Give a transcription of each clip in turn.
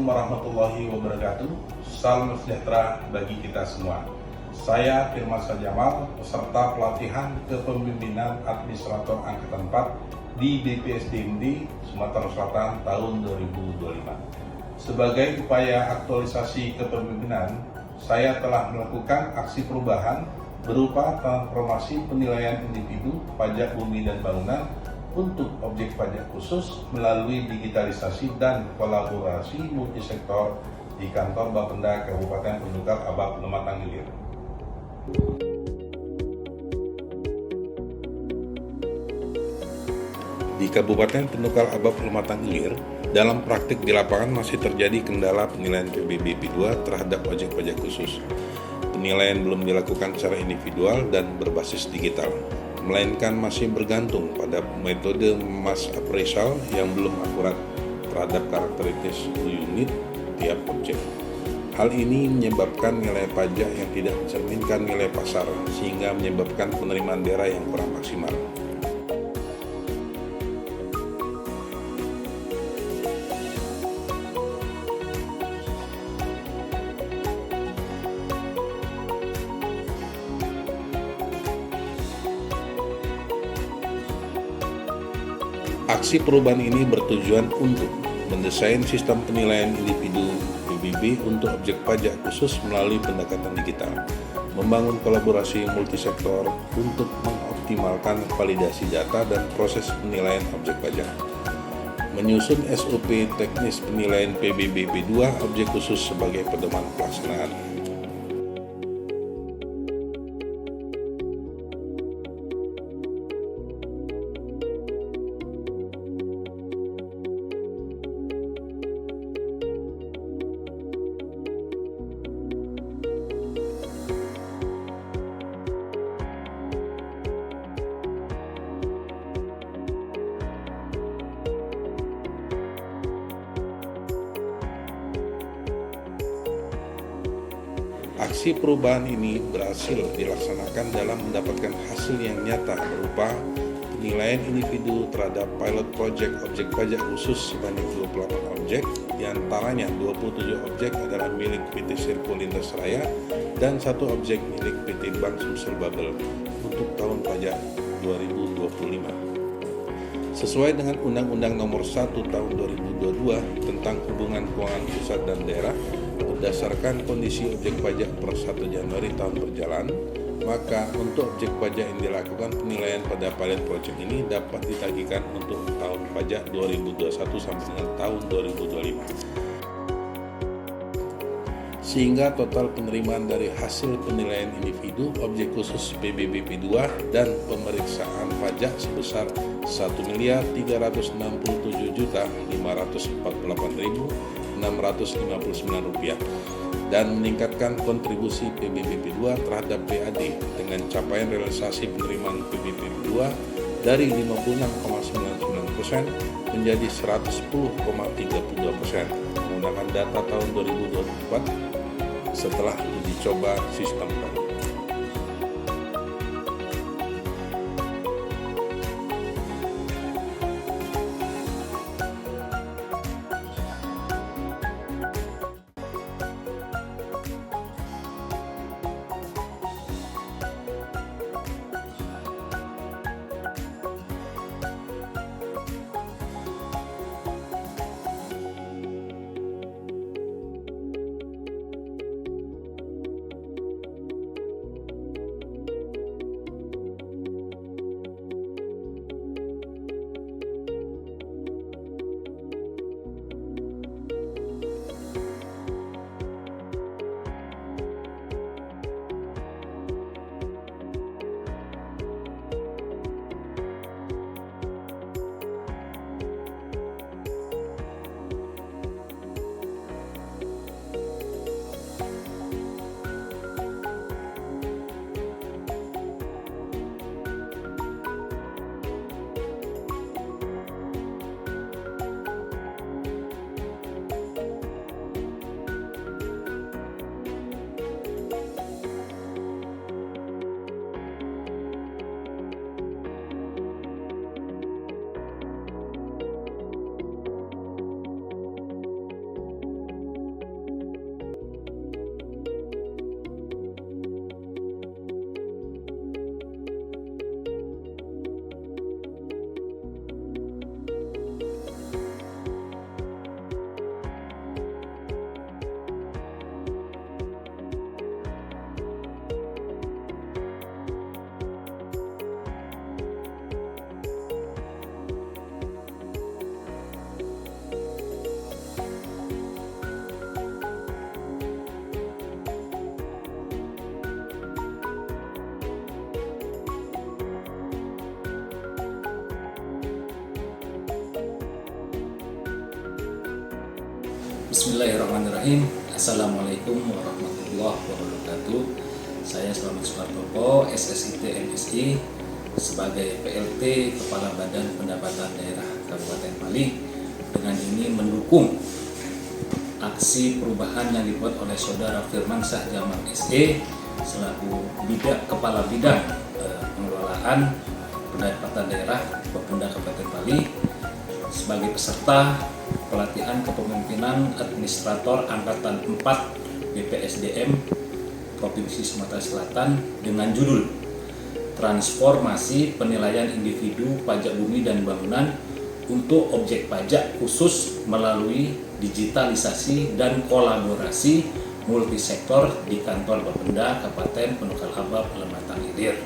Assalamualaikum warahmatullahi wabarakatuh. Salam sejahtera bagi kita semua. Saya Firman Jamal, peserta pelatihan kepemimpinan administrator angkatan 4 di BPSDMD Sumatera Selatan tahun 2025. Sebagai upaya aktualisasi kepemimpinan, saya telah melakukan aksi perubahan berupa transformasi penilaian individu pajak bumi dan bangunan untuk objek pajak khusus melalui digitalisasi dan kolaborasi multisektor di kantor Bapenda Kabupaten Penukar Abab Lematang Ilir. Di Kabupaten Penukar Abab Lematang Ilir, dalam praktik di lapangan masih terjadi kendala penilaian PBBP2 terhadap objek pajak khusus. Penilaian belum dilakukan secara individual dan berbasis digital, melainkan masih bergantung pada metode mass appraisal yang belum akurat terhadap karakteristik unit tiap objek. Hal ini menyebabkan nilai pajak yang tidak mencerminkan nilai pasar, sehingga menyebabkan penerimaan daerah yang kurang maksimal. Aksi perubahan ini bertujuan untuk mendesain sistem penilaian individu PBB untuk objek pajak khusus melalui pendekatan digital, membangun kolaborasi multisektor untuk mengoptimalkan validasi data dan proses penilaian objek pajak, menyusun SOP teknis penilaian PBBP2 objek khusus sebagai pedoman pelaksanaan. Aksi perubahan ini berhasil dilaksanakan dalam mendapatkan hasil yang nyata berupa penilaian individu terhadap pilot project objek pajak khusus sebanyak 28 objek, diantaranya 27 objek adalah milik PT Serpo Lintas Raya dan 1 objek milik PT Bank Sumsel Babel untuk tahun pajak 2025. Sesuai dengan Undang-Undang Nomor 1 Tahun 2022 tentang Hubungan Keuangan Pusat dan Daerah, berdasarkan kondisi objek pajak per 1 Januari tahun berjalan, maka untuk objek pajak yang dilakukan penilaian pada pilot project ini dapat ditagihkan untuk tahun pajak 2021 sampai dengan tahun 2025. Sehingga total penerimaan dari hasil penilaian individu objek khusus PBBP2 dan pemeriksaan pajak sebesar Rp1.367.548.659 dan meningkatkan kontribusi PBBP2 terhadap PAD dengan capaian realisasi penerimaan PBBP2 dari 56,99% menjadi 110,32% menggunakan data tahun 2024 setelah uji coba sistem baru. Bismillahirrahmanirrahim. Assalamualaikum warahmatullahi wabarakatuh. Saya Slamet Sukartopo, SSIT MSI, sebagai PLT Kepala Badan Pendapatan Daerah Kabupaten Pali. Dengan ini mendukung aksi perubahan yang dibuat oleh Saudara Firmansyah Jamal SE selaku Kepala Bidang Pengelolaan Pendapatan Daerah Bapenda Kabupaten Pali sebagai peserta pelatihan kepemimpinan administrator angkatan 4 BPSDM Provinsi Sumatera Selatan dengan judul Transformasi Penilaian Individu Pajak Bumi dan Bangunan untuk objek pajak khusus melalui digitalisasi dan kolaborasi multisektor di kantor Bapenda Kabupaten Penukal Abab Lematang Ilir.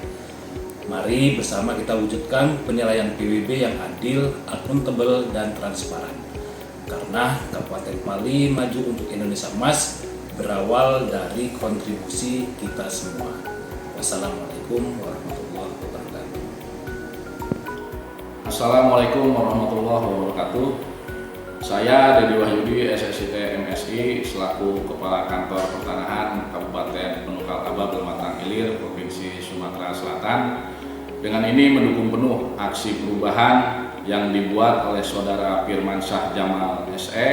Mari bersama kita wujudkan penilaian PWB yang adil, akuntabel, dan transparan. Karena Kabupaten Pali maju untuk Indonesia Emas berawal dari kontribusi kita semua. Wassalamualaikum warahmatullahi wabarakatuh. Assalamualaikum warahmatullahi wabarakatuh. Saya Dedi Wahyudi, SSIT MSI, selaku Kepala Kantor Pertanahan Kabupaten Penukal Abab Lematang Ilir, Provinsi Sumatera Selatan. Dengan ini mendukung penuh aksi perubahan yang dibuat oleh Saudara Firmansyah Jamal SE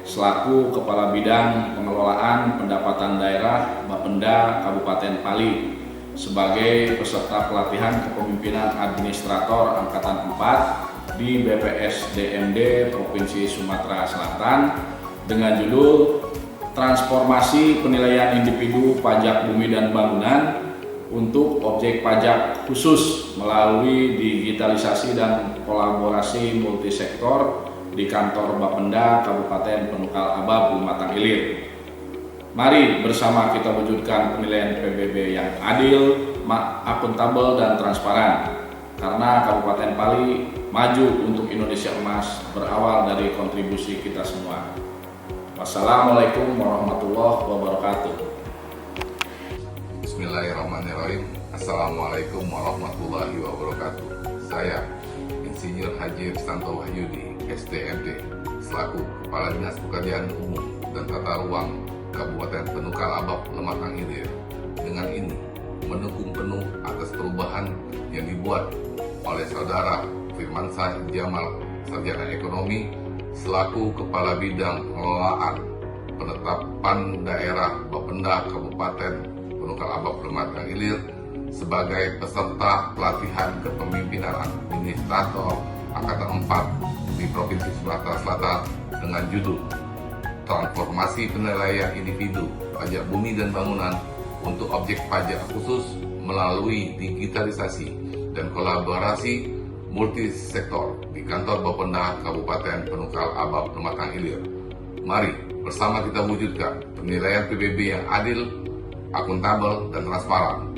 selaku Kepala Bidang Pengelolaan Pendapatan Daerah Bapenda Kabupaten Pali sebagai peserta pelatihan kepemimpinan administrator angkatan 4 di BPSDMD Provinsi Sumatera Selatan dengan judul Transformasi Penilaian Individu Pajak Bumi dan Bangunan untuk objek pajak khusus melalui digitalisasi dan kolaborasi multisektor di kantor Bapenda Kabupaten Penukal Abab Lematang Ilir. Mari bersama kita wujudkan penilaian PBB yang adil, akuntabel, dan transparan. Karena Kabupaten Pali maju untuk Indonesia Emas berawal dari kontribusi kita semua. Wassalamualaikum warahmatullahi wabarakatuh. Bismillahirrahmanirrahim. Assalamualaikum warahmatullahi wabarakatuh. Saya Insinyur Haji Ristanto Wahyudi, SDMD, selaku Kepala Dinas Pekerjaan Umum dan Tata Ruang Kabupaten Penukal Abab Lematang Ilir. Dengan ini mendukung penuh atas perubahan yang dibuat oleh Saudara Firmansyah Jamal Sarjana Ekonomi selaku Kepala Bidang Pengelolaan Penetapan Daerah Bapenda Kabupaten Penukal Abab Lematang Ilir sebagai peserta pelatihan kepemimpinan administrator angkatan 4 di Provinsi Sumatera Selatan dengan judul Transformasi Penilaian Individu Pajak Bumi dan Bangunan untuk objek pajak khusus melalui digitalisasi dan kolaborasi multisektor di kantor Bapenda Kabupaten Penukal Abab Lematang Ilir. Mari bersama kita wujudkan penilaian PBB yang adil, akuntabel, dan transparan.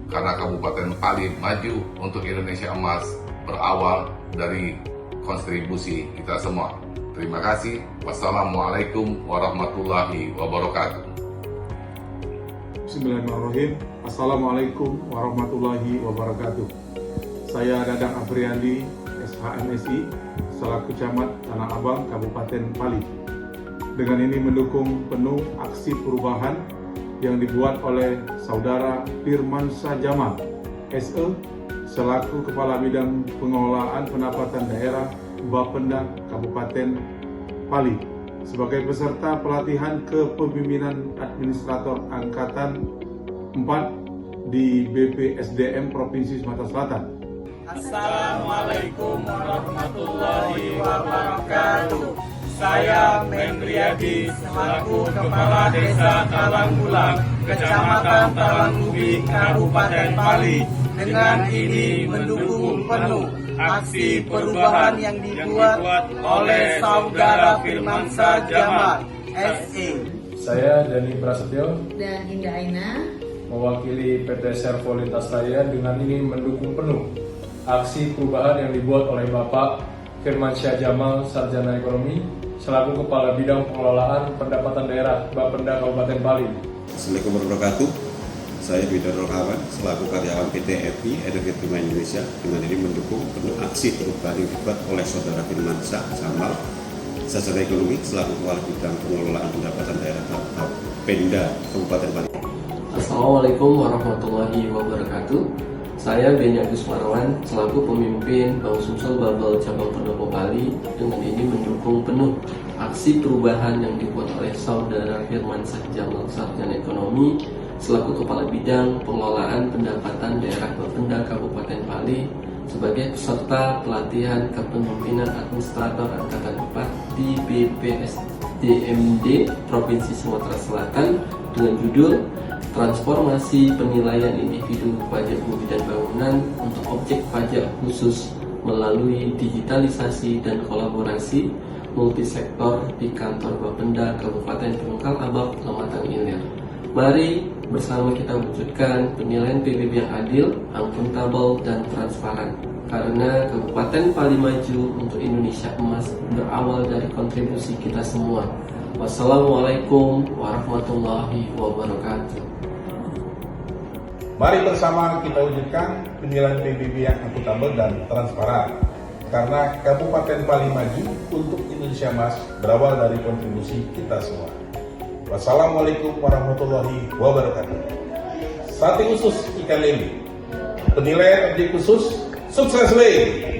Karena Kabupaten Pali maju untuk Indonesia Emas berawal dari kontribusi kita semua. Terima kasih. Wassalamualaikum warahmatullahi wabarakatuh. Bismillahirrahmanirrahim. Assalamualaikum warahmatullahi wabarakatuh. Saya Dadang Afriandi, SHMSI, selaku Camat Tanah Abang, Kabupaten Pali. Dengan ini mendukung penuh aksi perubahan yang dibuat oleh Saudara Firmansyah Jamal SE selaku Kepala Bidang Pengelolaan Pendapatan Daerah Bapenda Kabupaten Pali sebagai peserta pelatihan kepemimpinan administrator angkatan 4 di BPSDM Provinsi Sumatera Selatan. Assalamualaikum warahmatullahi wabarakatuh. Saya Mendriadi selaku Kepala Desa Talanggulang, Kecamatan Talangubi, Kabupaten Pali. Dengan ini mendukung penuh aksi perubahan yang dibuat oleh Saudara Firmansyah Jamal SE. Saya Dani Prasetyo dan Indah Aina mewakili PT Servo Lintas Raya. Dengan ini mendukung penuh aksi perubahan yang dibuat oleh Bapak Firmansyah Jamal Sarjana Ekonomi selaku Kepala Bidang Pengelolaan Pendapatan Daerah Bapenda Kabupaten Pali. Assalamualaikum warahmatullahi wabarakatuh. Saya Bidar Rokawan selaku karyawan PT EPI Energi Prima Indonesia. Dengan ini mendukung penuh aksi perubahan yang dibuat oleh Saudara Firmansyah Jamal Sarjana Ekonomi selaku Kepala Bidang Pengelolaan Pendapatan Daerah Bapenda Kabupaten Bali. Assalamualaikum warahmatullahi wabarakatuh. Saya Beni Agus Marwan selaku pemimpin Bank Sumsel Babel Cabang Pendopo Bali dengan ini mendukung penuh aksi perubahan yang dibuat oleh Saudara Firmansyah Jamal Sarjana Ekonomi selaku Kepala Bidang Pengelolaan Pendapatan Daerah Bapenda Kabupaten Bali sebagai peserta pelatihan kepemimpinan administrator Angkatan 4 di BPSDMD Provinsi Sumatera Selatan dengan judul Transformasi Penilaian Individu Pajak Bumi dan Bangunan untuk Objek Pajak Khusus melalui digitalisasi dan kolaborasi multisektor di Kantor Bapenda Kabupaten Penungkal Abab Lematang Ilir. Mari bersama kita wujudkan penilaian PBB yang adil, akuntabel, dan transparan. Karena Kabupaten Bali maju untuk Indonesia emas berawal dari kontribusi kita semua. Wassalamualaikum warahmatullahi wabarakatuh. Mari bersama kita wujudkan penilaian PBB yang akuntabel dan transparan. Karena Kabupaten Bali maju untuk Indonesia emas berawal dari kontribusi kita semua. Wassalamualaikum warahmatullahi wabarakatuh. Sate khusus ikan lele, penilaian objek khusus, sukses lele.